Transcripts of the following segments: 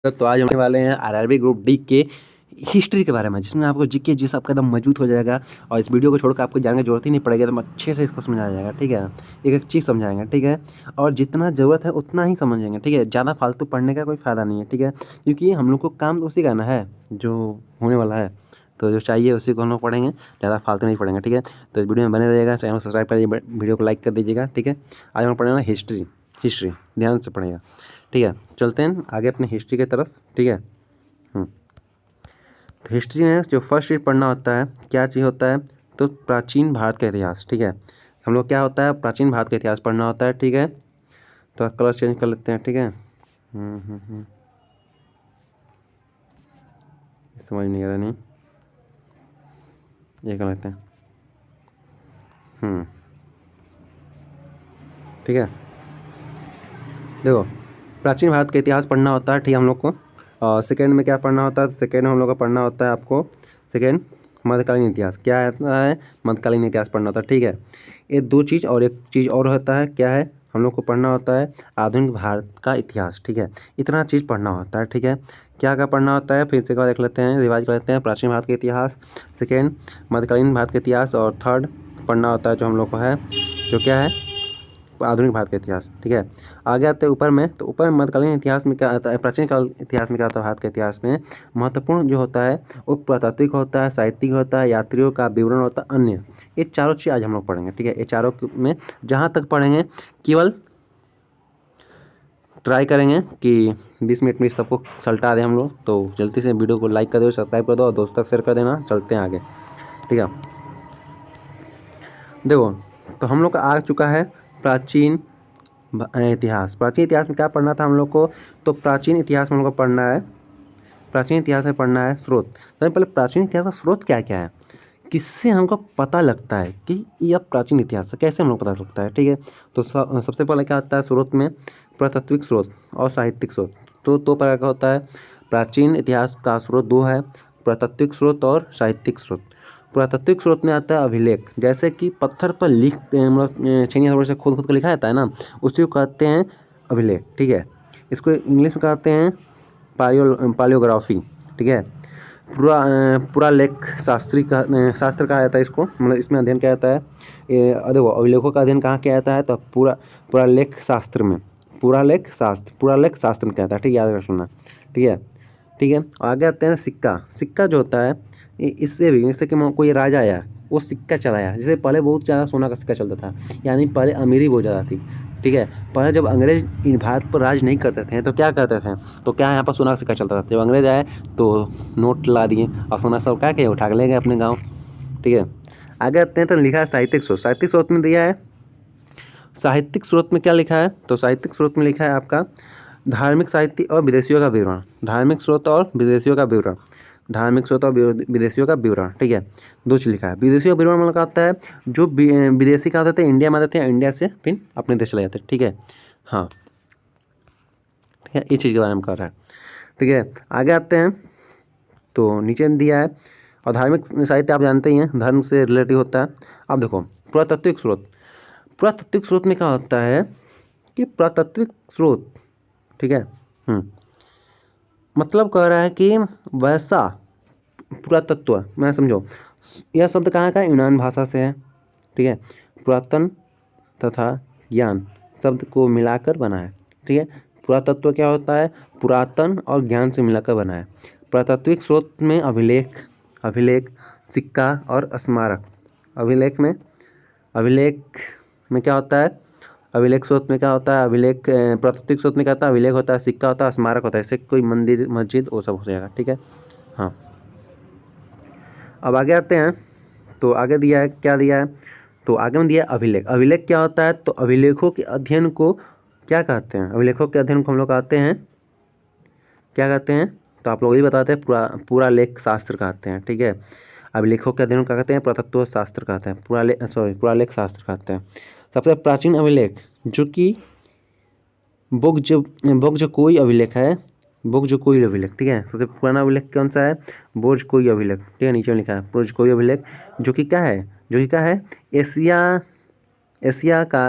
तो आज होने वाले हैं आरआरबी ग्रुप डी के हिस्ट्री के बारे में, जिसमें आपको जीके जी आपका एकदम मजबूत हो जाएगा। और इस वीडियो को छोड़कर आपको जानने की जरूरत ही नहीं पड़ेगी, एकदम अच्छे से इसको समझाया जाएगा। ठीक है, एक एक चीज़ समझाएंगे। ठीक है, और जितना ज़रूरत है उतना ही समझेंगे। ठीक है, ज़्यादा फालतू पढ़ने का कोई फ़ायदा नहीं है। ठीक है, क्योंकि हम लोग को काम उसी का ना है जो होने वाला है, तो जो चाहिए उसी को हम लोग पढ़ेंगे, ज़्यादा फालतू नहीं पढ़ेंगे। ठीक है, तो इस वीडियो में बने रहिएगा, चैनल को सब्सक्राइब करिए, वीडियो को लाइक कर दीजिएगा। ठीक है, आज हम पढ़ेंगे हिस्ट्री। हिस्ट्री ध्यान से पढ़ेगा। ठीक है, चलते हैं आगे अपनी हिस्ट्री की तरफ। ठीक है, तो हिस्ट्री में जो फर्स्ट चीज़ पढ़ना होता है, क्या चीज़ होता है, तो प्राचीन भारत का इतिहास। ठीक है, हम लोग क्या होता है, प्राचीन भारत का इतिहास पढ़ना होता है। ठीक है, तो कलर चेंज कर लेते हैं। ठीक है, समझ नहीं आ रहा, नहीं ये कर लेते हैं। ठीक है, देखो प्राचीन भारत का इतिहास पढ़ना होता है। ठीक है, हम लोग को सेकेंड में क्या पढ़ना होता है, सेकेंड में हम लोग को पढ़ना होता है आपको सेकेंड मध्यकालीन इतिहास। क्या होता है, मध्यकालीन इतिहास पढ़ना होता है। ठीक है, ये दो चीज़ और एक चीज़ और होता है, क्या है, हम लोग को पढ़ना होता है आधुनिक भारत का इतिहास। ठीक है, इतना चीज़ पढ़ना होता है। ठीक है, क्या क्या पढ़ना होता है, फिर से एक बार देख लेते हैं, रिवाइज कर लेते हैं। प्राचीन भारत का इतिहास, सेकेंड मध्यकालीन भारत का इतिहास, और थर्ड पढ़ना होता है जो हम लोग को है, जो क्या है, आधुनिक भारत का इतिहास। ठीक है, आगे आते हैं ऊपर में, तो ऊपर मध्यकालीन इतिहास में क्या आता है, प्राचीन काल इतिहास में क्या आता है, भारत के इतिहास में महत्वपूर्ण जो होता है वो पुरातात्विक होता है, साहित्यिक होता है, यात्रियों का विवरण होता है, अन्य। ये चारों चीज़ आज हम लोग पढ़ेंगे। ठीक है, ये चारों में जहाँ तक पढ़ेंगे, केवल ट्राई करेंगे कि 20 मिनट में सबको सल्टा दें हम लोग। तो जल्दी से वीडियो को लाइक कर दो, सब्सक्राइब कर दो और दोस्तों तक शेयर कर देना। चलते हैं आगे। ठीक है, देखो तो हम लोग का आ चुका है प्राचीन इतिहास। प्राचीन इतिहास में क्या पढ़ना था हम लोग को, तो प्राचीन इतिहास में हम लोग को पढ़ना है, प्राचीन इतिहास में पढ़ना है स्रोत। सबसे पहले प्राचीन इतिहास का स्रोत क्या क्या है, किससे हमको पता लगता है कि यह प्राचीन इतिहास है, कैसे हम लोग पता लगता है। ठीक है, तो सबसे पहले क्या होता है स्रोत में, पुरातात्विक स्रोत और साहित्यिक स्रोत। तो दो प्रकार का होता है, प्राचीन इतिहास का स्रोत दो है, पुरातात्विक स्रोत और साहित्यिक स्रोत। पुरातात्विक स्रोत में आता है अभिलेख, जैसे कि पत्थर पर लिख मतलब छेनी हथौड़े से खोद खोद कर लिखा जाता है ना, उसी को कहते हैं अभिलेख। ठीक है, इसको इंग्लिश में कहते हैं पालियोग्राफी। ठीक है, पूरा लेख शास्त्री का शास्त्र कहा जाता है इसको, मतलब इसमें अध्ययन किया जाता है। देखो अभिलेखों का अध्ययन कहाँ किया जाता है, तो पूरा लेख शास्त्र में, पूरा लेख शास्त्र में किया जाता है। ठीक है, याद रख लेना। ठीक है, ठीक है, आगे आते हैं सिक्का। सिक्का जो होता है इससे भी, जैसे कि कोई राजा आया वो सिक्का चलाया, जैसे पहले बहुत ज़्यादा सोना का सिक्का चलता था, यानी पहले अमीरी बहुत ज़्यादा थी। ठीक है, पहले जब अंग्रेज भारत पर राज नहीं करते थे तो क्या करते थे, तो क्या यहाँ पर सोना का सिक्का चलता था। जब अंग्रेज आए तो नोट ला दिए और सोना सब क्या किए, उठा के ले गए अपने गाँव। ठीक है, आगे आते हैं तो लिखा है साहित्यिक स्रोत। साहित्यिक स्रोत में दिया है, साहित्यिक स्रोत में क्या लिखा है, तो साहित्यिक स्रोत में लिखा है आपका धार्मिक साहित्य और विदेशियों का विवरण। धार्मिक स्रोत और विदेशियों का विवरण, धार्मिक स्रोत और विदेशियों का विवरण। ठीक है, दो चीज़ लिखा है। विदेशियों का विवरण मतलब क्या होता है, जो विदेशी क्या होते थे, इंडिया में आते थे, इंडिया से फिर अपने देश चले जाते। ठीक है, हाँ, ठीक है, इस चीज़ के बारे में कह रहा है। ठीक है, आगे आते हैं तो नीचे दिया है, और धार्मिक साहित्य आप जानते ही हैं, धर्म से रिलेटिव होता है। अब देखो पुरातात्विक स्रोत, पुरातात्विक स्रोत में क्या होता है कि पुरातात्विक स्रोत, ठीक है, मतलब कह रहा है कि वैसा पुरातत्व, मैं समझो यह शब्द कहाँ का है, यूनान भाषा से है। ठीक है, पुरातन तथा ज्ञान शब्द को मिलाकर बना है। ठीक है, पुरातत्व क्या होता है, पुरातन और ज्ञान से मिलाकर बना है। पुरातात्विक स्रोत में अभिलेख, सिक्का और स्मारक। अभिलेख में क्या होता है, अभिलेख स्रोत में क्या होता है, प्राकृतिक स्रोत में क्या होता है, अभिलेख होता है, सिक्का होता है, स्मारक होता है, जैसे कोई मंदिर मस्जिद वो सब हो जाएगा। ठीक है, हाँ, अब आगे आते हैं तो आगे दिया है, क्या दिया है, तो आगे में दिया है अभिलेख। अभिलेख क्या होता है, तो अभिलेखों के अध्ययन को क्या कहते हैं, अभिलेखों के अध्ययन को हम लोग कहते हैं, क्या कहते हैं, तो आप लोग ही बताते हैं, पूरा लेख शास्त्र कहते हैं। ठीक है, अभिलेखों के अध्ययन को क्या कहते हैं, पुरातत्व शास्त्र कहते हैं, पूरा लेख शास्त्र कहते हैं। सबसे प्राचीन अभिलेख जो कि बोगजकोई अभिलेख है, बोगजकोई अभिलेख। ठीक है, सबसे पुराना अभिलेख कौन सा है, बोगजकोई अभिलेख। ठीक है, नीचे में लिखा है बोगजकोई अभिलेख, जो कि क्या है, एशिया एशिया का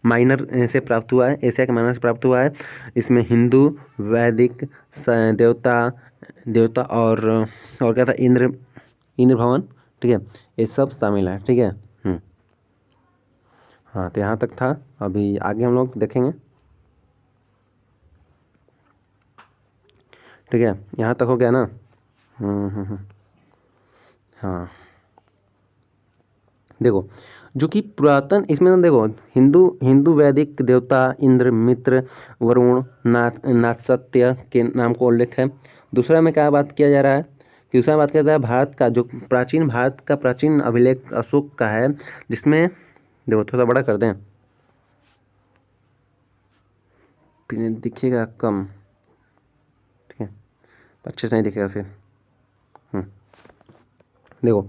माइनर से प्राप्त हुआ है, एशिया के माइनर से प्राप्त हुआ है। इसमें हिंदू, वैदिक, देवता देवता और क्या था, इंद्र भवन, ठीक है, ये सब शामिल है, ठीक है। हाँ, तो यहाँ तक था। अभी आगे हम लोग देखेंगे, ठीक है। यहाँ तक हो गया ना। हाँ, देखो जो कि पुरातन, इसमें ना देखो, हिंदू वैदिक देवता इंद्र, मित्र, वरुण, नाथसत्य के नाम को उल्लेख है। दूसरा में क्या बात किया जा रहा है कि दूसरा बात किया जा रहा है भारत का जो प्राचीन, भारत का प्राचीन अभिलेख अशोक का है, जिसमें देखो थोड़ा बड़ा कर दें, दिखेगा कम, ठीक है, अच्छे से नहीं दिखेगा फिर। देखो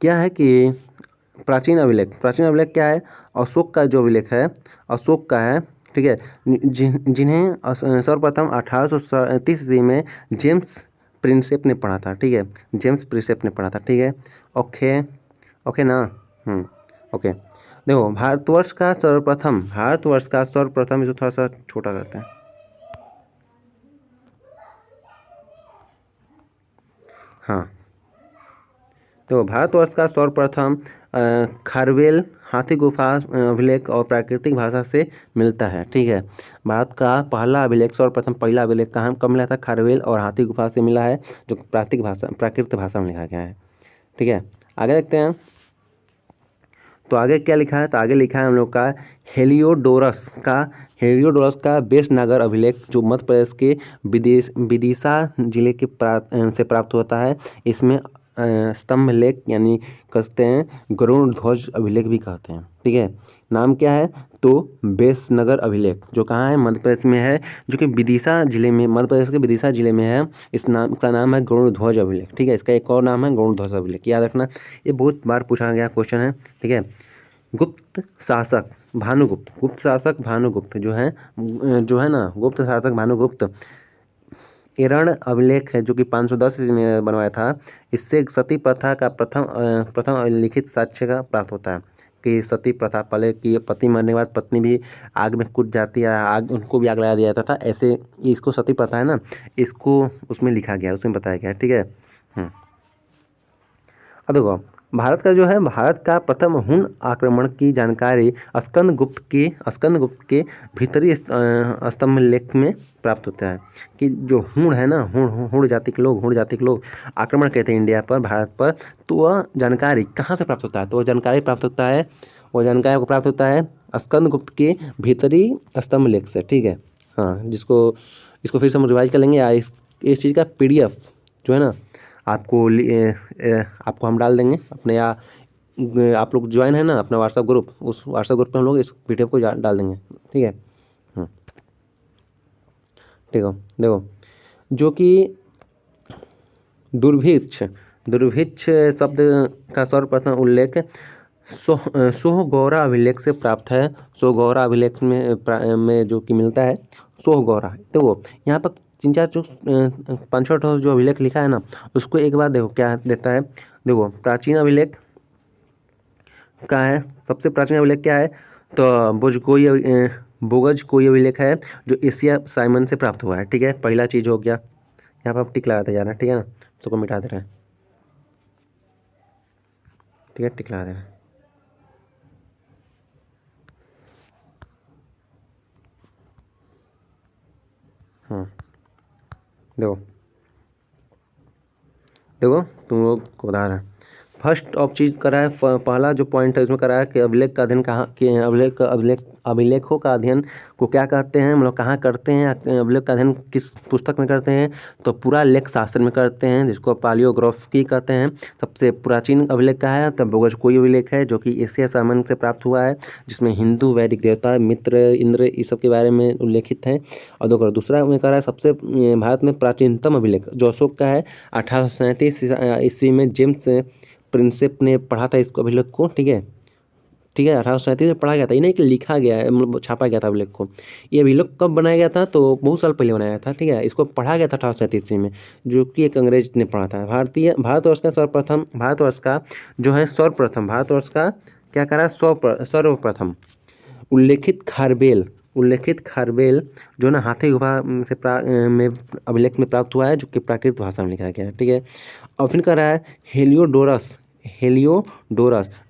क्या है कि प्राचीन अभिलेख क्या है, अशोक का जो अभिलेख है, अशोक का है, ठीक है, जिन्हें सर्वप्रथम 1837 ईस्वी में जेम्स प्रिंसेप ने पढ़ा था, ठीक है, जेम्स प्रिंसेप ने पढ़ा था, ठीक है। ओके, ओके ना। ओके, देखो भारतवर्ष का सर्वप्रथम, इसको थोड़ा सा छोटा करते हैं। हाँ, तो भारतवर्ष का सर्वप्रथम खारवेल हाथी गुफा अभिलेख और प्राकृतिक भाषा से मिलता है, ठीक है। भारत का पहला अभिलेख कहाँ कब मिला था, खारवेल और हाथी गुफा से मिला है, जो प्राकृतिक भाषा में लिखा गया है, ठीक है। आगे देखते हैं, तो आगे क्या लिखा है, तो आगे लिखा है हम लोग का हेलियोडोरस का बेसनगर अभिलेख, जो मध्य प्रदेश के विदिशा जिले के से प्राप्त होता है। इसमें स्तंभ लेख यानी कहते हैं गरुड़ ध्वज अभिलेख भी कहते हैं, ठीक है। नाम क्या है, तो बेसनगर अभिलेख, जो कहाँ है, मध्य प्रदेश में है, जो कि विदिशा जिले में, मध्य प्रदेश के विदिशा जिले में है। इस नाम का नाम है गरुड़ ध्वज अभिलेख, ठीक है। इसका एक और नाम है गरुड़ ध्वज अभिलेख, याद रखना, ये बहुत बार पूछा गया क्वेश्चन है, ठीक है। गुप्त शासक भानुगुप्त जो है ना, गुप्त शासक भानुगुप्त, एरण अभिलेख है, जो कि 510 ईस्वी में बनवाया था। इससे सती प्रथा का प्रथम लिखित साक्ष्य का प्राप्त होता है कि सती प्रथा, पहले कि पति मरने के बाद पत्नी भी आग में कूद जाती है, उनको भी आग लगा दिया जाता था, ऐसे इसको सती प्रथा है ना, इसको उसमें लिखा गया, उसमें बताया गया, ठीक है। अब देखो भारत का प्रथम हुन आक्रमण की जानकारी स्कंदगुप्त के भीतरी स्तंभ लेख में प्राप्त होता है कि जो हुण है ना, हुण जाति के लोग आक्रमण किए थे इंडिया पर, भारत पर, तो वह जानकारी कहाँ से प्राप्त होता है, तो वह जानकारी को प्राप्त होता है स्कंदगुप्त के भीतरी स्तंभ लेख से, ठीक है। हाँ, इसको फिर से हम रिवाइज कर लेंगे, या इस चीज़ का PDF जो है ना, आपको हम डाल देंगे अपने, या आप लोग ज्वाइन है ना अपना व्हाट्सएप ग्रुप, उस व्हाट्सएप ग्रुप पे हम लोग इस PDF को डाल देंगे, ठीक है। ठीक है, देखो जो कि दुर्भिक्ष शब्द का सर्वप्रथम उल्लेख सोहगौरा अभिलेख से प्राप्त है। सोहगौरा अभिलेख में जो कि मिलता है सोहगौरा, तो वो यहाँ पर 5-6 जो अभिलेख लिखा है ना, उसको एक बार देखो क्या देता है। देखो प्राचीन अभिलेख का है, सबसे प्राचीन अभिलेख क्या है, तो बोगज कोई अभिलेख है, जो एशिया साइमन से प्राप्त हुआ है, ठीक है। पहला चीज़ हो गया, यहाँ पर आप टिक लगाते जा रहे हैं, ठीक है ना, उसको मिटा दे रहे हैं, ठीक है, टिक लगा दे रहे हैं। देखो तुम लोग को बता रहे हैं, फर्स्ट ऑफ चीज़ करा है, पहला जो पॉइंट है इसमें करा है कि अभिलेख का अध्ययन कहाँ कि अभिलेखों का अध्ययन को क्या कहते हैं, हम लोग कहाँ करते हैं, अभिलेख का अध्ययन किस पुस्तक में करते हैं, तो पूरा लेख शास्त्र में करते हैं, जिसको पालियोग्राफी कहते हैं। सबसे प्राचीन अभिलेख का है, तब बोगज कोई अभिलेख है, जो कि एशिया सामन से प्राप्त हुआ है, जिसमें हिंदू वैदिक देवता मित्र इंद्र इस सब के बारे में उल्लेखित है। और देखो दूसरा में कह रहा है सबसे भारत में प्राचीनतम अभिलेख जो अशोक का है, 1837 ईस्वी में जेम्स प्रिंसेप ने पढ़ा था इसको अभिलेख को, ठीक है, 1837 में पढ़ा गया था, ये नहीं कि लिखा गया है, मतलब छापा गया था अभिलेख को। ये अभिलेख कब बनाया गया था, तो बहुत साल पहले बनाया गया था, ठीक है। इसको पढ़ा गया था 1837 ईस्वी में, जो कि एक अंग्रेज ने पढ़ा था। भारतवर्ष का जो है सर्वप्रथम, भारतवर्ष का क्या करा, सर्वप्रथम उल्लेखित खारबेल जो ना हाथी गुफा से में अभिलेख में प्राप्त हुआ है, जो कि प्राकृत भाषा में लिखा गया है, ठीक है। और फिर कह रहा है हेलियोडोरस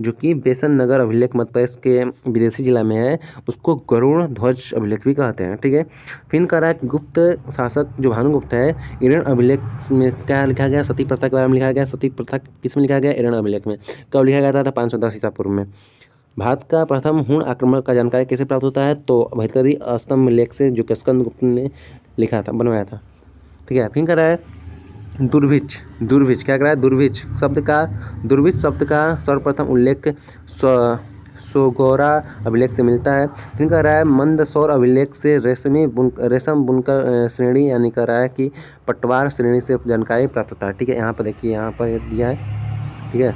जो कि बेसन नगर अभिलेख मध्य प्रदेश के विदेशी जिला में है, उसको गरुड़ ध्वज अभिलेख भी कहते हैं, ठीक है। फिर कह रहा है गुप्त शासक जो भानुगुप्त है, इरण अभिलेख में क्या लिखा गया, सती प्रथा के बारे में लिखा गया। सती प्रथा किस में लिखा गया, इरण अभिलेख में। कब लिखा गया था 510 ईसा पूर्व में। भारत का प्रथम हुण आक्रमण का जानकारी कैसे प्राप्त होता है, तो भैतरी स्तंभ लेख से, जो कि स्कंदगुप्त ने लिखा था, बनवाया था, ठीक है। फिर कह रहा है दुर्भिक्ष क्या कह रहा है, दुर्भिक्ष शब्द का सर्वप्रथम उल्लेख सोगोरा अभिलेख से मिलता है। फिर कह रहा है मंदसौर अभिलेख से रेशम बुनकर श्रेणी, यानी कह रहा है कि पटवार श्रेणी से जानकारी प्राप्त होता है, ठीक है। यहाँ पर देखिए, यहाँ पर दिया है, ठीक है।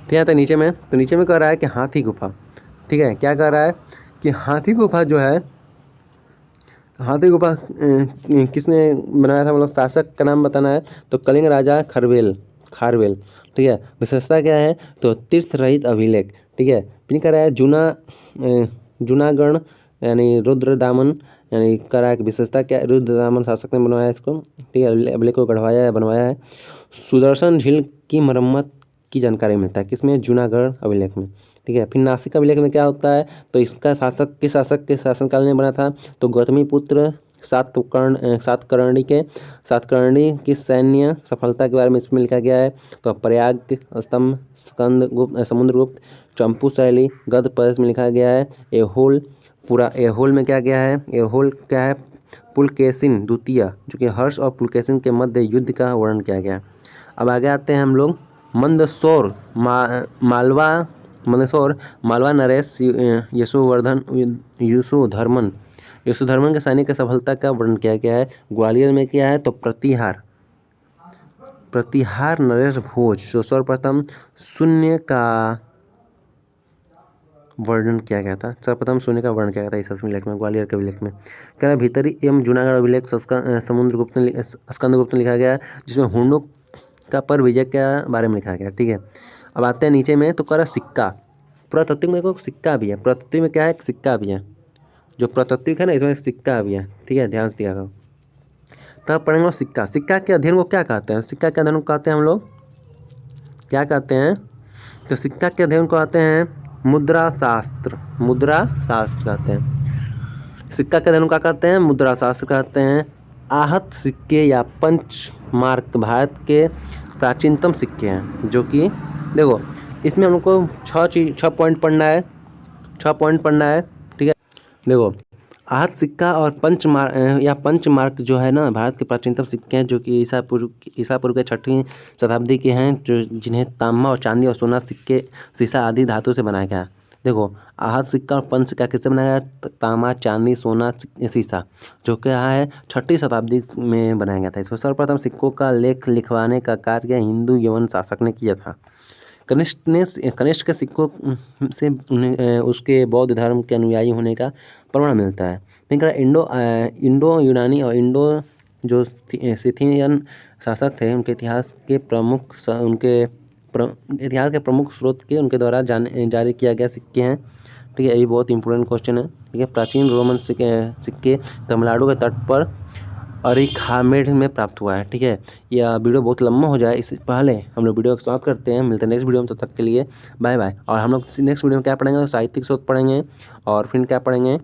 फिर आता है नीचे में, तो नीचे में कह रहा है कि हाथी गुफा, ठीक है। क्या कह रहा है कि हाथी गुफा जो है, हाथी गुफा किसने बनाया था, मतलब शासक का नाम बताना है, तो कलिंग राजा खारवेल, ठीक है। विशेषता क्या है, तो तीर्थ रहित अभिलेख, ठीक है। फिर कह रहा है जूनागढ़ यानी रुद्रदामन, यानी कह रहा है कि विशेषता क्या है, रुद्रदामन शासक ने बनवाया इसको, ठीक है, अभिलेख को गढ़वाया है, बनवाया है। सुदर्शन झील की मरम्मत की जानकारी मिलता है किसमें, जूनागढ़ अभिलेख में, ठीक है। फिर नासिक अभिलेख में क्या होता है, तो इसका शासक किस शासक के शासनकाल में बना था, तो गौतमी पुत्र सातकर्णी की सैन्य सफलता के बारे में इसमें लिखा गया है। तो प्रयाग स्तंभ, समुद्रगुप्त, चंपू शैली, गद्य प्रदेश में लिखा गया है। एहोल में क्या गया है, एहोल क्या है, पुलकेशिन द्वितीय, जो कि हर्ष और पुलकेशिन के मध्य युद्ध का वर्णन किया गया है। अब आगे आते हैं हम लोग मंदसौर मालवा नरेश यशोधर्मन के सैनिक की सफलता का वर्णन किया गया है। ग्वालियर में क्या है, तो प्रतिहार नरेश भोज जो सर्वप्रथम शून्य का वर्णन किया गया था, इस अभिलेख में, ग्वालियर के अभिलेख में। कह रहा है भीतरी एवं जूनागढ़ अभिलेख स्कंदगुप्त ने लिखा गया है, जिसमें हुणों का पर विजय के बारे में लिखा गया, ठीक है। अब आते हैं नीचे में, तो कह रहा सिक्का, पुरातात्विक में सिक्का भी है, पुरातात्विक में क्या है, सिक्का भी है, जो पुरातात्विक है ना, इसमें सिक्का भी है, ठीक है, ध्यान से दिया करो। तब पढ़ेंगे सिक्का के अध्ययन को क्या कहते हैं, सिक्का के अध्ययन को कहते हैं हम लोग क्या कहते हैं, तो सिक्का के अध्ययन को कहते हैं मुद्रा शास्त्र कहते हैं। सिक्का के अध्ययन को क्या कहते हैं, मुद्रा शास्त्र कहते हैं। आहत सिक्के या पंच मार्क भारत के प्राचीनतम सिक्के हैं, जो कि देखो इसमें हमको 6 पॉइंट पढ़ना है, ठीक है। देखो आहत सिक्का और पंच मार्क जो है ना, भारत के प्राचीनतम सिक्के हैं, जो कि ईसा पूर्व के 6वीं शताब्दी के हैं, जो जिन्हें तांबा और चांदी और सोना सिक्के सीसा आदि धातु से बनाया गया। देखो आहत सिक्का और पंच सिक्का किससे बनाया गया, तांबा चांदी सोना सीसा, जो कि यहाँ है 6वीं शताब्दी में बनाया गया था। इसको सर्वप्रथम सिक्कों का लेख लिखवाने का कार्य हिंदू यवन शासक ने किया था। कनिष्क के सिक्कों से उसके बौद्ध धर्म के अनुयायी होने का प्रमाण मिलता है। फिर इंडो यूनानी और इंडो जो सिथियन शासक थे, उनके इतिहास के प्रमुख स्रोत के उनके द्वारा जारी किया गया सिक्के हैं, ठीक है। ये बहुत इंपॉर्टेंट क्वेश्चन है, ठीक है। प्राचीन रोमन सिक्के तमिलनाडु के तट पर अरिखामेड में प्राप्त हुआ है, ठीक है। यह वीडियो बहुत लंबा हो जाए, इससे पहले हम लोग वीडियो को समाप्त करते हैं। मिलते हैं नेक्स्ट वीडियो में, तब तक के लिए बाय बाय। और हम लोग नेक्स्ट वीडियो में क्या पढ़ेंगे, तो साहित्यिक शोध पढ़ेंगे, और फिर क्या पढ़ेंगे,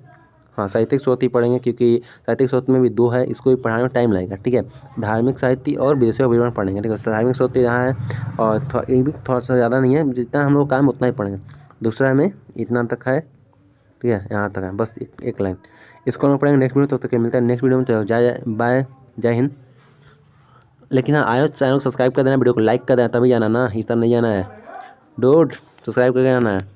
हाँ साहित्यिक शोध ही पढ़ेंगे, क्योंकि साहित्यिक शोध में भी 2 है, इसको भी पढ़ाने में टाइम लगेगा, ठीक है। धार्मिक साहित्य और विदेशियों का विवरण पढ़ेंगे, ठीक है। धार्मिक शोध यहाँ है, और ये भी थोड़ा सा ज़्यादा नहीं है, जितना हम लोग काम उतना ही पढ़ेंगे। दूसरा में इतना तक है, ठीक है, यहाँ तक है, बस एक लाइन, इसको हम पढ़ेंगे नेक्स्ट वीडियो। तब तक मिलता है नेक्स्ट वीडियो में, तो जय हिंद। लेकिन हाँ आयो चैनल को सब्सक्राइब कर देना, वीडियो को लाइक कर देना, तभी जाना ना, इस तरह नहीं जाना है, सब्सक्राइब करके जाना है।